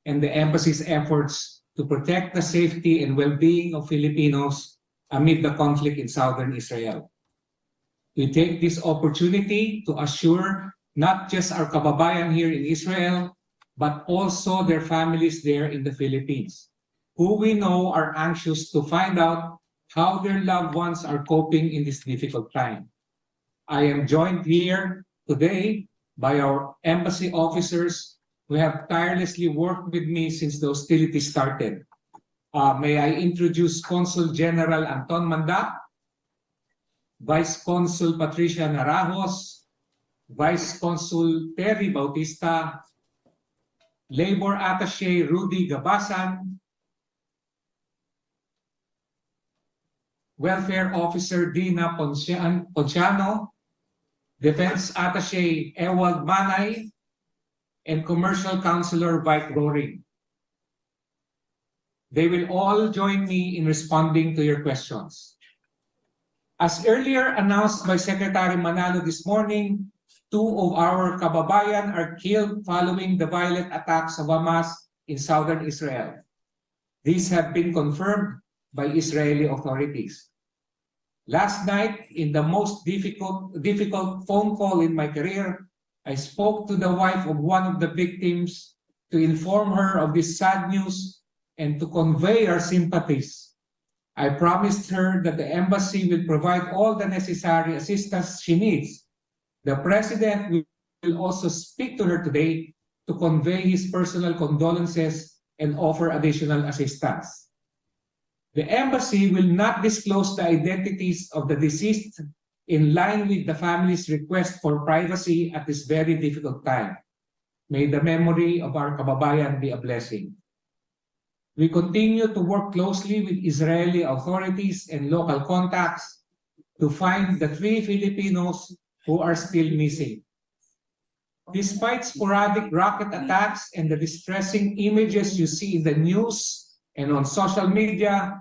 and the embassy's efforts to protect the safety and well-being of Filipinos amid the conflict in southern Israel. We take this opportunity to assure not just our kababayan here in Israel, but also their families there in the Philippines, who we know are anxious to find out how their loved ones are coping in this difficult time. I am joined here today by our embassy officers who have tirelessly worked with me since the hostilities started. May I introduce Consul General Anton Manda, Vice Consul Patricia Narajos, Vice Consul Terry Bautista, Labor Attaché Rudy Gabasan, Welfare Officer Dina Ponciano, Defense Attaché Ewald Manay, and Commercial Counselor Vike Roring. They will all join me in responding to your questions. As earlier announced by Secretary Manalo this morning, 2 of our kababayan are killed following the violent attacks of Hamas in southern Israel. These have been confirmed by Israeli authorities. Last night, in the most difficult phone call in my career, I spoke to the wife of one of the victims to inform her of this sad news and to convey our sympathies. I promised her that the embassy will provide all the necessary assistance she needs. The President will also speak to her today to convey his personal condolences and offer additional assistance. The embassy will not disclose the identities of the deceased in line with the family's request for privacy at this very difficult time. May the memory of our kababayan be a blessing. We continue to work closely with Israeli authorities and local contacts to find the 3 Filipinos who are still missing. Despite sporadic rocket attacks and the distressing images you see in the news and on social media,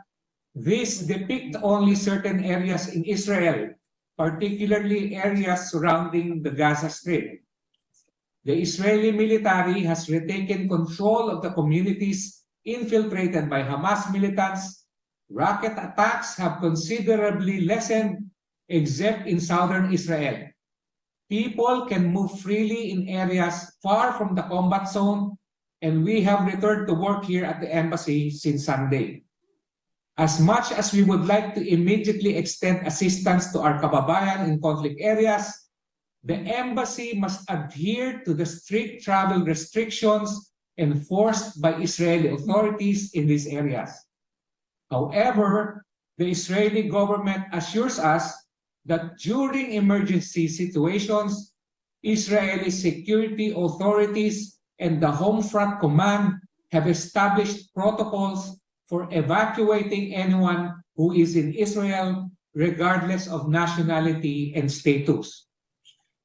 these depict only certain areas in Israel, particularly areas surrounding the Gaza Strip. The Israeli military has retaken control of the communities infiltrated by Hamas militants. Rocket attacks have considerably lessened, except in southern Israel. People can move freely in areas far from the combat zone, and we have returned to work here at the embassy since Sunday. As much as we would like to immediately extend assistance to our kababayan in conflict areas, the embassy must adhere to the strict travel restrictions enforced by Israeli authorities in these areas. However, the Israeli government assures us that during emergency situations, Israeli security authorities and the Home Front Command have established protocols for evacuating anyone who is in Israel, regardless of nationality and status.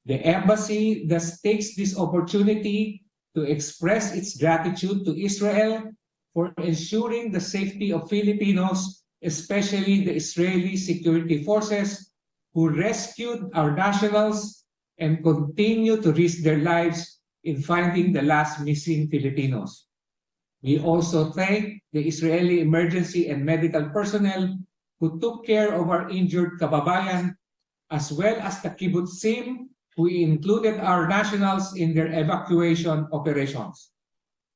The embassy thus takes this opportunity to express its gratitude to Israel for ensuring the safety of Filipinos, especially the Israeli security forces who rescued our nationals and continue to risk their lives in finding the last missing Filipinos. We also thank the Israeli emergency and medical personnel who took care of our injured kababayan, as well as the kibbutzim who included our nationals in their evacuation operations.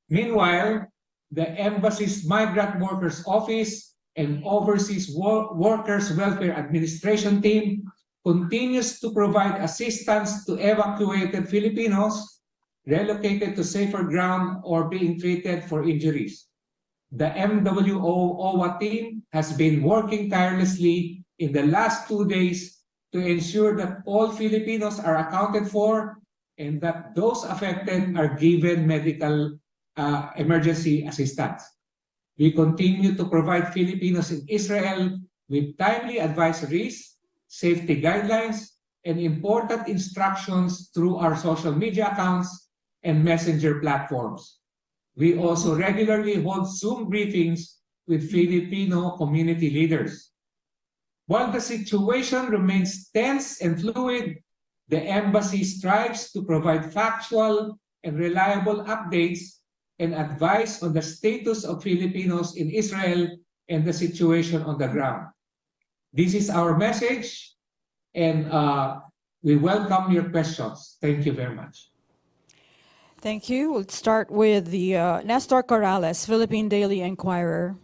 Meanwhile, the embassy's Migrant Workers Office and Overseas Workers Welfare Administration team continues to provide assistance to evacuated Filipinos relocated to safer ground or being treated for injuries. The MWO-OWA team has been working tirelessly in the last 2 days to ensure that all Filipinos are accounted for and that those affected are given medical emergency assistance. We continue to provide Filipinos in Israel with timely advisories, safety guidelines, and important instructions through our social media accounts and messenger platforms. We also regularly hold Zoom briefings with Filipino community leaders. While the situation remains tense and fluid, the embassy strives to provide factual and reliable updates and advice on the status of Filipinos in Israel and the situation on the ground. This is our message, and we welcome your questions. Thank you very much. Thank you. We'll start with the Nestor Corrales, Philippine Daily Inquirer.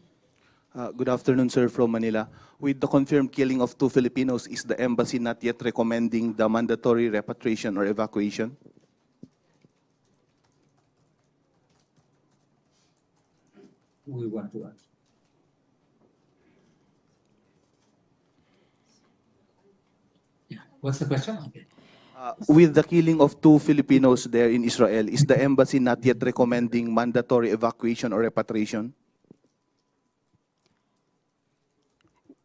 Good afternoon, sir, from Manila. With the confirmed killing of 2 Filipinos, is the embassy not yet recommending the mandatory repatriation or evacuation? We want to answer. Yeah. What's the question? With the killing of 2 Filipinos there in Israel, is the embassy not yet recommending mandatory evacuation or repatriation?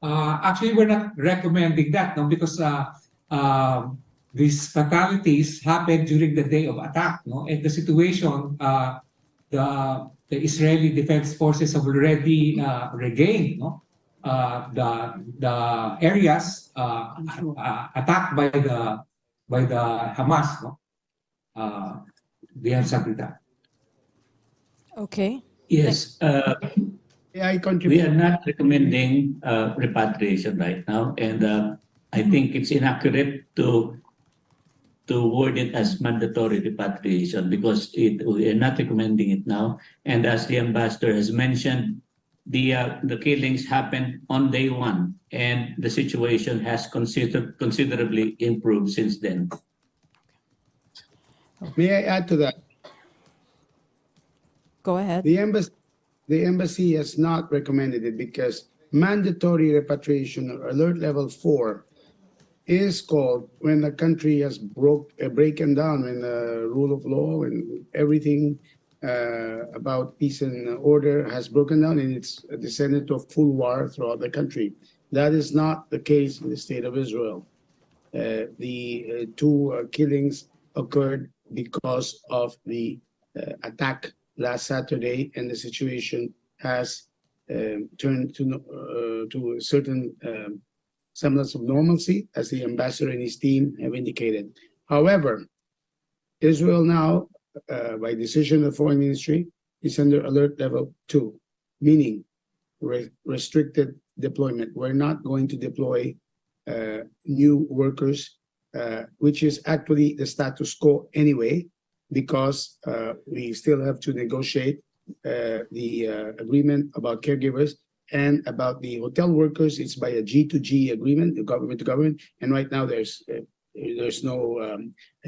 Actually, we're not recommending that, no, because these fatalities happened during the day of attack, no, and the situation, the Israeli Defense Forces have already regained, no, the areas attacked by the Hamas, no. We have something that. Okay. Yes, I we contribute. are not recommending repatriation right now, and I think it's inaccurate to word it as mandatory repatriation because we are not recommending it now. And as the ambassador has mentioned, the killings happened on day 1, and the situation has considerably improved since then. May I add to that? Go ahead. The embassy has not recommended it because mandatory repatriation or alert level 4 is called when the country has broken down, when the rule of law and everything about peace and order has broken down and it's descended to a full war throughout the country. That is not the case in the state of Israel. The 2 killings occurred because of the attack last Saturday, and the situation has turned to a certain semblance of normalcy, as the ambassador and his team have indicated. However, Israel now, by decision of the Foreign Ministry, is under alert level 2, meaning restricted deployment. We're not going to deploy new workers, which is actually the status quo anyway, because we still have to negotiate the agreement about caregivers and about the hotel workers. It's by a G2G agreement, the government to government, and right now there's no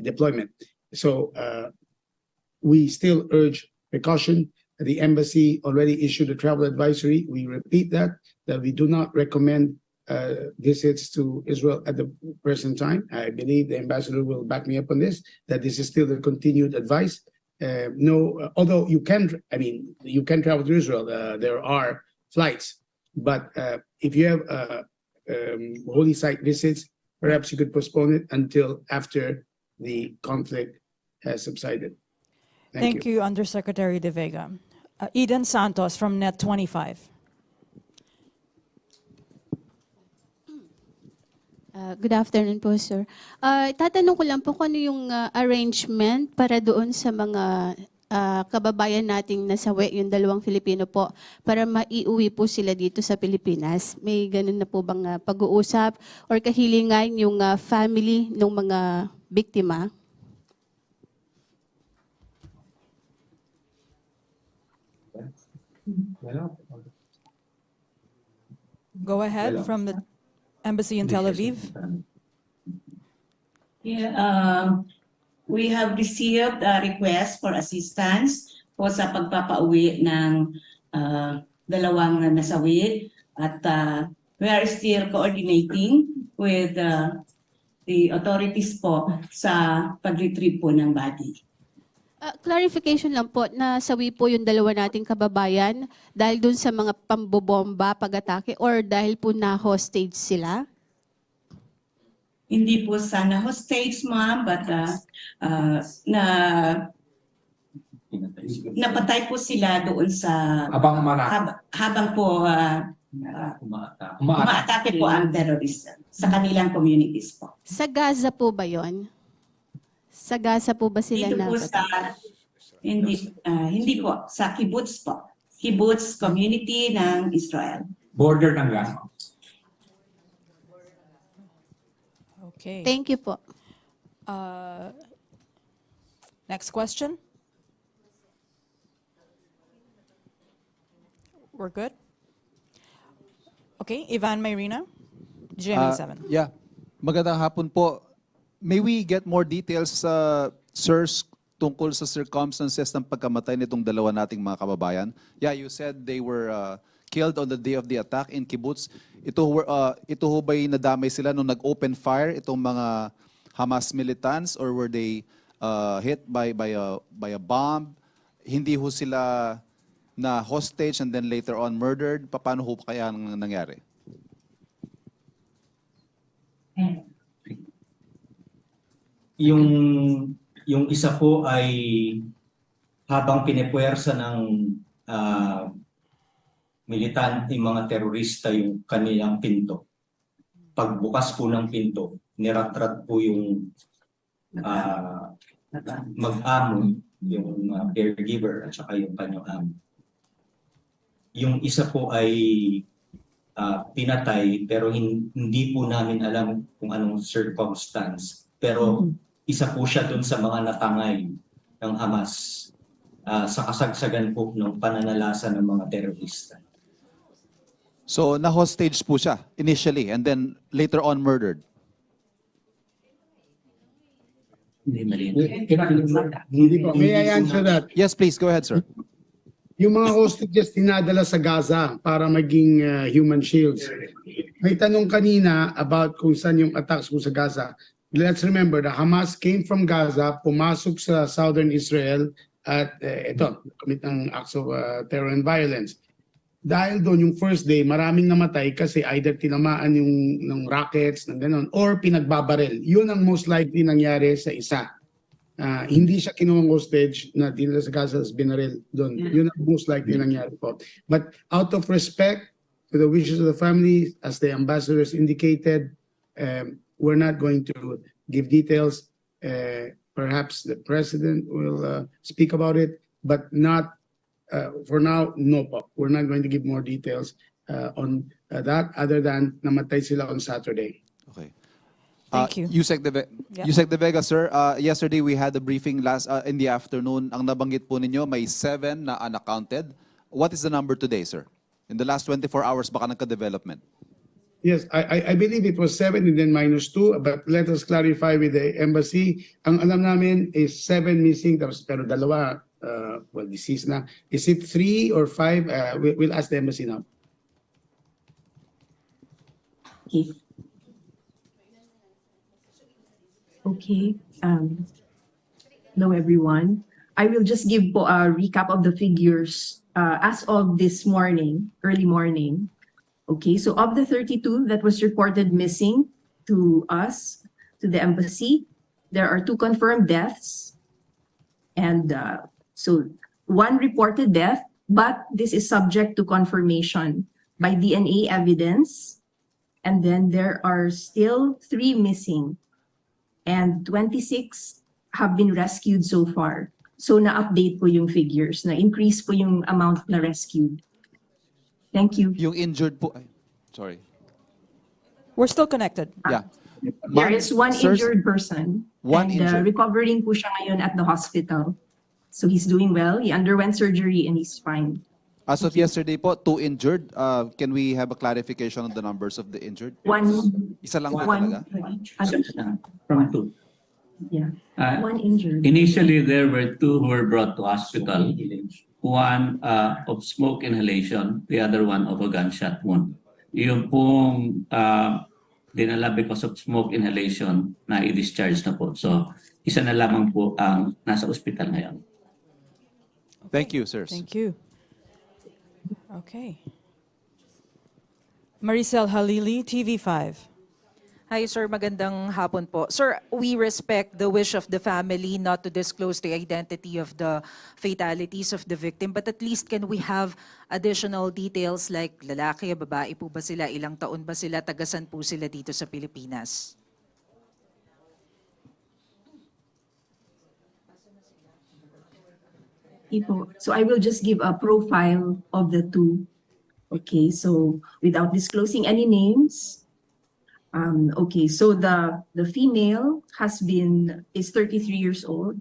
deployment. So we still urge precaution. The embassy already issued a travel advisory. We repeat that we do not recommend visits to Israel at the present time. I believe the ambassador will back me up on this, that this is still the continued advice. Although you can travel to Israel, there are flights, but if you have holy site visits, perhaps you could postpone it until after the conflict has subsided. Thank you, Undersecretary De Vega. Eden Santos from Net25. Good afternoon po, sir. Tatanong ko lang po kung ano yung arrangement para doon sa mga kababayan nating nasawi, yung 2 Filipino po, para maiuwi po sila dito sa Pilipinas. May ganun na po bang pag-uusap or kahilingan yung family ng mga biktima? Go ahead from the Embassy in Tel Aviv. Yeah, we have received a request for assistance po sa pagpapauwi ng 2 nasawi at we are still coordinating with the authorities po sa pag-retrieve po ng body. Clarification lang po, nasawi po yung 2 nating kababayan dahil dun sa mga pambobomba, pag-atake, or dahil po na-hostage sila? Hindi po sana hostage, ma'am, but napatay po sila doon sa habang po umaatake po ang terrorist sa kanilang communities po. Sa Gaza po ba yon? Sa Gaza po ba sila Dito po sa Hindi po, sa kibbutz po. Kibbutz community ng Israel. Border ng Gaza. Okay. Thank you po. Next question. We're good? Okay, Ivan Mayrina, GMA7. Yeah. Magandang hapon po. May we get more details, sirs, tungkol sa circumstances ng pagkamatay nitong dalawa nating mga kababayan? Yeah, you said they were killed on the day of the attack in kibbutz. Ito ho ba'y nadamay sila nung nag-open fire itong mga Hamas militants, or were they hit by a bomb? Hindi ho sila na hostage and then later on murdered? Paano ho kaya nangyari? Yung isa po ay habang pinepuwersa ng militante, mga terorista yung kanilang pinto. Pagbukas po ng pinto, niratrat po yung mag-amo, yung caregiver at saka yung kanyang amo. Yung isa po ay pinatay pero hindi po namin alam kung anong circumstance. Pero isa po siya dun sa mga natangay ng Hamas sa kasagsagan po ng pananalasa ng mga terorista. So, na-hostage po siya initially and then later on murdered? Hindi malinaw. Hindi po. May I answer that? Yes, please. Go ahead, sir. Yung mga hostages tinadala sa Gaza para maging human shields. May tanong kanina about kung saan yung attacks mo sa Gaza. Let's remember, the Hamas came from Gaza, pumasok sa southern Israel at commit ng acts of terror and violence. Dahil doon yung first day, maraming namatay kasi either tinamaan yung ng rockets, ng ganon, or pinagbabarel. Yun ang most likely nangyari sa isa. Hindi siya kinuwang hostage na dinala sa Gaza as binaril doon. Yun ang most likely nangyari po. But out of respect to the wishes of the family, as the ambassadors indicated, we're not going to give details. Perhaps the president will speak about it, but not for now, no po. We're not going to give more details on that other than namatay sila on Saturday. Okay. Thank you. Yusek De Vega, sir, yesterday we had a briefing in the afternoon. Ang nabanggit po ninyo, may 7 na unaccounted. What is the number today, sir? In the last 24 hours, baka nagka-development. Yes, I believe it was 7 and then -2, but let us clarify with the embassy. Ang alam namin is 7 missing, pero dalawa, deceased na. Is it 3 or 5? We'll ask the embassy now. Okay. Okay. Hello, everyone. I will just give po a recap of the figures as of this morning, early morning. Okay, so of the 32 that was reported missing to us, to the embassy, there are 2 confirmed deaths. And so 1 reported death, but this is subject to confirmation by DNA evidence. And then there are still 3 missing. And 26 have been rescued so far. So na-update po yung figures, na-increase po yung amount na rescued. Thank you. Yung injured po, sorry. We're still connected. Yeah. There is 1 Sirs, injured person. One and injured. recovering po siya ngayon at the hospital. So he's doing well. He underwent surgery and he's fine. As of yesterday po, 2 injured. Can we have a clarification on the numbers of the injured? 1, Isa lang po 1, talaga? From 2. yeah, Uh, 1 injured. Initially, there were 2 who were brought to hospital. One of smoke inhalation, the other one of a gunshot wound. Yung pong dinala because of smoke inhalation na i-discharge na po. So, isa na lamang po ang nasa ospital ngayon. Thank you, sirs. Thank you. Okay. Maricel Halili, TV5. Hi, sir. Magandang hapon po. Sir, we respect the wish of the family not to disclose the identity of the fatalities of the victim, but at least can we have additional details like lalaki, babae po ba sila, ilang taon ba sila, tagasan po sila dito sa Pilipinas? So I will just give a profile of the two. Okay, so without disclosing any names. Okay, so the female is 33 years old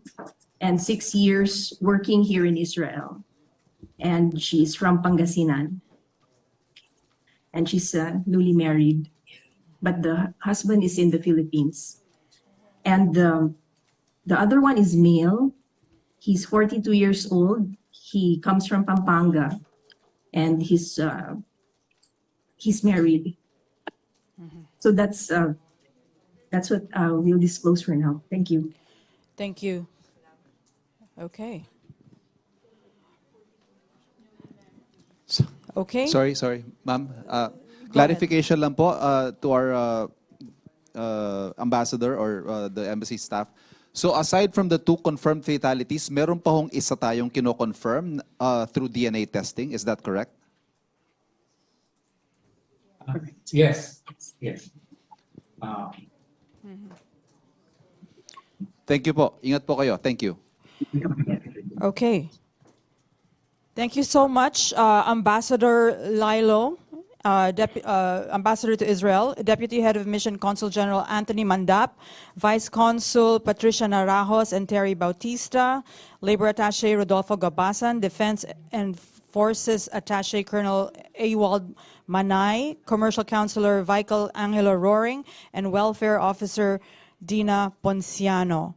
and 6 years working here in Israel. And she's from Pangasinan. And she's newly married. But the husband is in the Philippines. And the other one is male. He's 42 years old. He comes from Pampanga. And he's married. So that's what we'll disclose for now. Thank you. Thank you. Okay. Okay. Sorry, ma'am. Clarification lang po to our ambassador or the embassy staff. So aside from the 2 confirmed fatalities, meron pa hong isa tayong kino-confirm through DNA testing. Is that correct? Yes. Yes. Thank you po. Ingat po kayo. Thank you. Okay. Thank you so much, Ambassador Lilo, Ambassador to Israel, Deputy Head of Mission Consul General Anthony Mandap, Vice Consul Patricia Narajos and Terry Bautista, Labor Attaché Rodolfo Gabasan, Defense and Forces Attaché Colonel Ewald Manay, Commercial Counselor Vical Angelo Roaring, and Welfare Officer Dina Ponciano.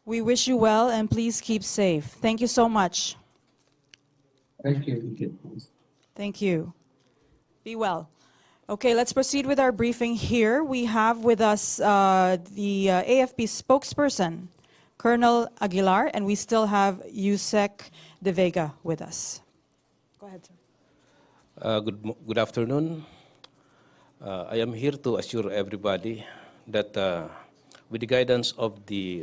We wish you well and please keep safe. Thank you so much. Thank you. Thank you. Be well. Okay, let's proceed with our briefing here. We have with us the AFP spokesperson, Colonel Aguilar, and we still have Yusek De Vega with us. Go ahead, sir. Good afternoon. I am here to assure everybody that with the guidance of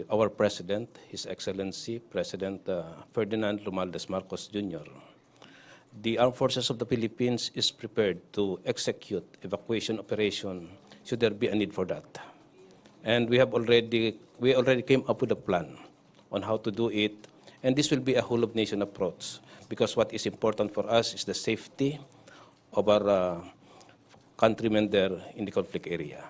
our President, His Excellency, President Ferdinand Romualdez Marcos Jr., the Armed Forces of the Philippines is prepared to execute evacuation operation should there be a need for that. And we already came up with a plan on how to do it, and this will be a whole of nation approach, because what is important for us is the safety of our countrymen there in the conflict area.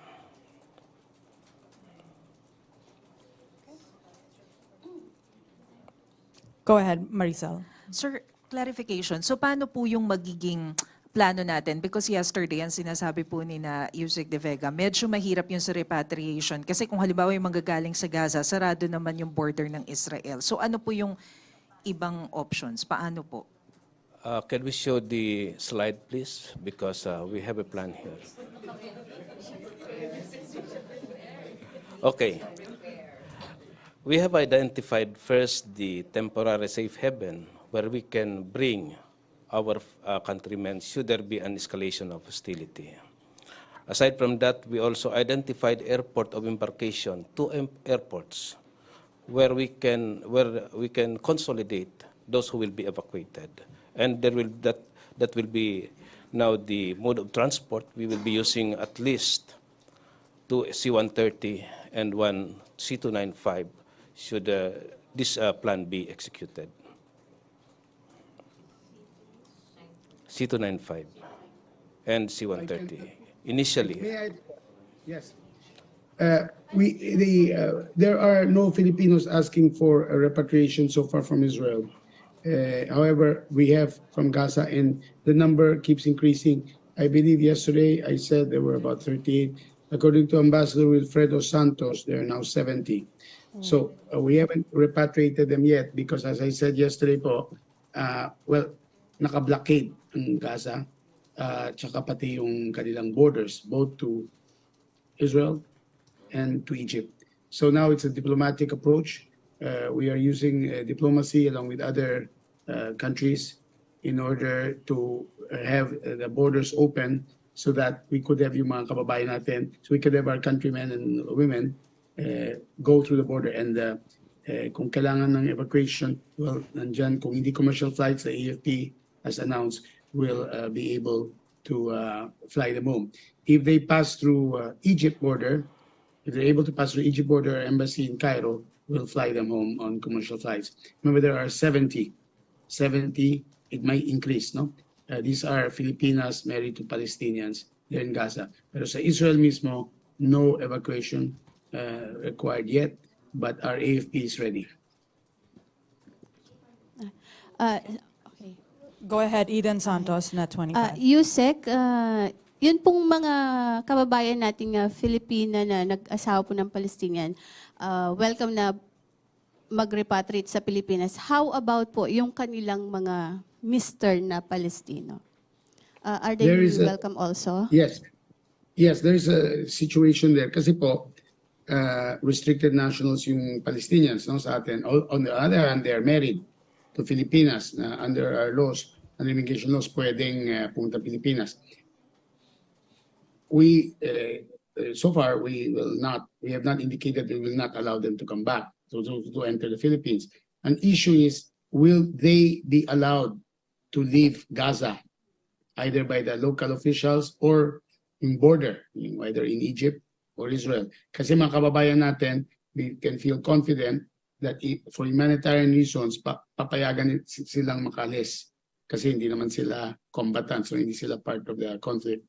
Go ahead, Maricel. Sir, clarification. So paano po yung magiging plano natin? Because yesterday, ang sinasabi po ni na Yusek De Vega, medyo mahirap yung sa repatriation. Kasi kung halimbawa yung manggagaling sa Gaza, sarado naman yung border ng Israel. So ano po yung ibang options? Paano po? Can we show the slide, please? Because we have a plan here. Okay. We have identified first the temporary safe haven where we can bring our countrymen should there be an escalation of hostility. Aside from that, we also identified airport of embarkation, 2 airports, where we can consolidate those who will be evacuated. And that will be now the mode of transport. We will be using at least 2 C-130 and 1 C-295 should this plan be executed. C-295 and C-130 initially. Yes. There are no Filipinos asking for a repatriation so far from Israel. However, we have from Gaza, and the number keeps increasing. I believe yesterday I said there were about 38. According to Ambassador Wilfredo Santos, there are now 70. So we haven't repatriated them yet because, as I said yesterday po, naka-blockade ang Gaza, tsaka pati yung kanilang borders, both to Israel and to Egypt. So now it's a diplomatic approach. We are using diplomacy along with other countries in order to have the borders open so that we could have yung mga kababayan natin, so we could have our countrymen and women go through the border. And kung kailangan ng evacuation, well, nandyan, kung hindi commercial flights, the AFP has announced will be able to fly them home. If they pass through Egypt border, if they're able to pass through Egypt border, embassy in Cairo will fly them home on commercial flights. Remember, there are 70 70, it might increase, no? These are Filipinas married to Palestinians. They're in Gaza. Pero sa Israel mismo, no evacuation required yet, but our AFP is ready. Okay. Go ahead, Eden Santos, Net 25. Yusek, yun pong mga kababayan nating Filipina na nag-asawa po ng Palestinian, welcome na mag-repatriate sa Pilipinas. How about po yung kanilang mga Mr. na Palestino? Are they welcome also? Yes. Yes, there is a situation there. Kasi po, restricted nationals yung Palestinians, no, sa atin. On the other hand, they are married to Filipinas. Under our laws, under immigration laws, pwedeng pumunta Pilipinas. We, so far, we have not indicated we will not allow them to come back, to enter the Philippines. An issue is, will they be allowed to leave Gaza, either by the local officials or in border, either in Egypt or Israel? Kasi mga kababayan natin, we can feel confident that for humanitarian reasons, papayagan silang makalis. Kasi hindi naman sila combatants, so hindi sila part of the conflict.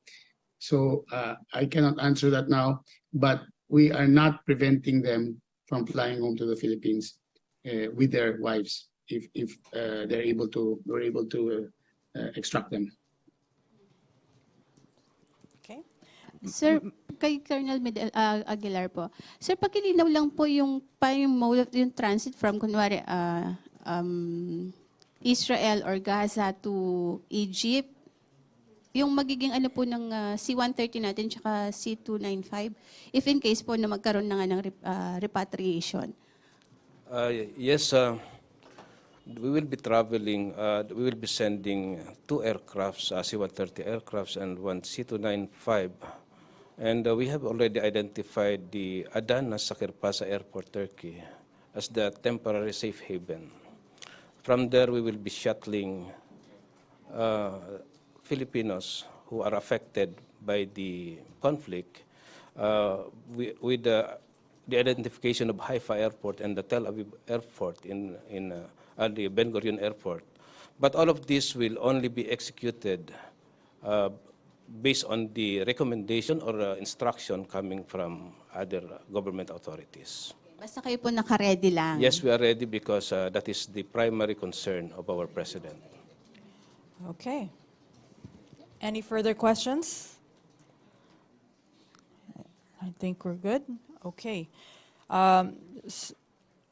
So I cannot answer that now, but we are not preventing them from flying home to the Philippines with their wives if we're able to extract them. Okay. Sir, kay Colonel Aguilar po. Sir, pakilinaw lang po yung mode of yung transit from kunwari Israel or Gaza to Egypt. Yung magiging ano po ng C-130 natin tsaka C-295 if in case po na magkaroon na nga ng repatriation. Yes, we will be traveling, we will be sending 2 aircrafts, C-130 aircrafts and 1 C-295. And we have already identified the Adana Sakirpasa Airport, Turkey, as the temporary safe haven. From there, we will be shuttling Filipinos who are affected by the conflict with the identification of Haifa Airport and the Tel Aviv Airport in the Ben Gurion Airport. But all of this will only be executed based on the recommendation or instruction coming from other government authorities. Basta kayo po naka-ready lang. Yes, we are ready because that is the primary concern of our President. Okay. Any further questions? I think we're good. Okay.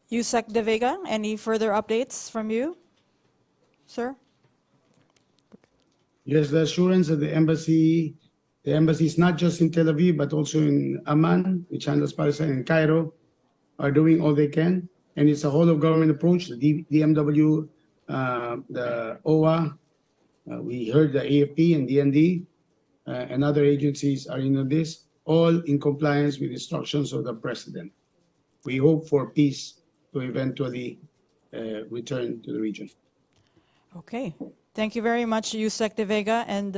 Yusek De Vega, any further updates from you, sir? Yes, the assurance that the embassy is not just in Tel Aviv, but also in Amman, which handles Palestine, and Cairo, are doing all they can. And it's a whole of government approach, the DMW, the OWA, we heard the AFP and DND, and other agencies are in on this, all in compliance with instructions of the President. We hope for peace to eventually return to the region. Okay. Thank you very much, Yusek De Vega and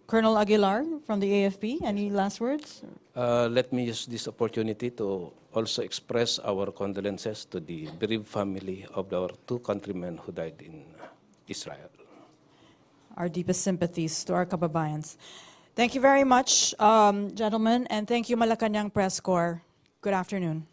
Colonel Aguilar from the AFP. Any last words? Let me use this opportunity to also express our condolences to the bereaved family of our 2 countrymen who died in Israel. Our deepest sympathies to our kababayans. Thank you very much, gentlemen, and thank you, Malacañang Press Corps. Good afternoon.